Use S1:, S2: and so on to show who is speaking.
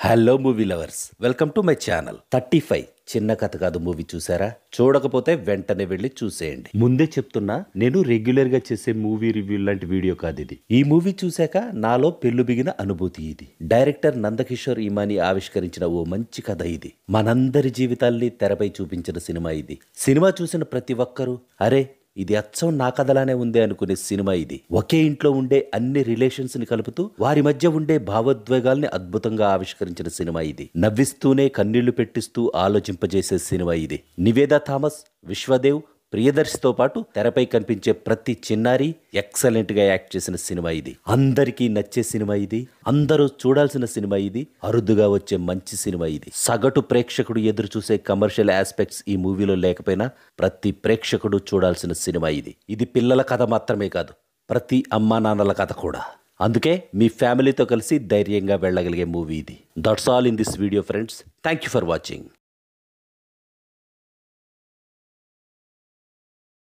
S1: Hello movie lovers, welcome to my channel. 35 చిన్న కథ కాదు మూవీ చూసారా? చూడకపోతే వెంటనే వెళ్ళి చూసేయండి. ముందే చెప్తున్నా, నేను రెగ్యులర్ గా చేసే మూవీ రివ్యూ లాంటి వీడియో కాదు ఇది. ఈ మూవీ చూశాక నాలో పెళ్లు బిగిన అనుభూతి ఇది. డైరెక్టర్ నందకిషోర్ ఇమాని ఆవిష్కరించిన ఓ మంచి కథ ఇది. మనందరి జీవితాల్ని తెరపై చూపించిన సినిమా ఇది. సినిమా చూసిన ప్రతి ఒక్కరూ అరే ఇది అచ్చం నా కథలానే ఉంది అనుకునే సినిమా ఇది. ఒకే ఇంట్లో ఉండే అన్ని రిలేషన్స్ ని కలుపుతూ వారి మధ్య ఉండే భావోద్వేగాల్ని అద్భుతంగా ఆవిష్కరించిన సినిమా ఇది. నవ్విస్తూనే కన్నీళ్లు పెట్టిస్తూ ఆలోచింపజేసే సినిమా ఇది. నివేదా థామస్, విశ్వదేవ్, ప్రియదర్శితో పాటు తెరపై కనిపించే ప్రతి చిన్నారి ఎక్సలెంట్ గా యాక్ట్ చేసిన సినిమా ఇది. అందరికీ నచ్చే సినిమా ఇది. అందరూ చూడాల్సిన సినిమా ఇది. అరుదుగా వచ్చే మంచి సినిమా ఇది. సగటు ప్రేక్షకుడు ఎదురు చూసే కమర్షియల్ ఆస్పెక్ట్స్ ఈ మూవీలో లేకపోయినా ప్రతి ప్రేక్షకుడు చూడాల్సిన సినిమా ఇది. ఇది పిల్లల కథ మాత్రమే కాదు, ప్రతి అమ్మా నాన్నల కథ కూడా. అందుకే మీ ఫ్యామిలీతో కలిసి ధైర్యంగా వెళ్ళగలిగే మూవీ ఇది. That's all in this video friends. Thank you for watching.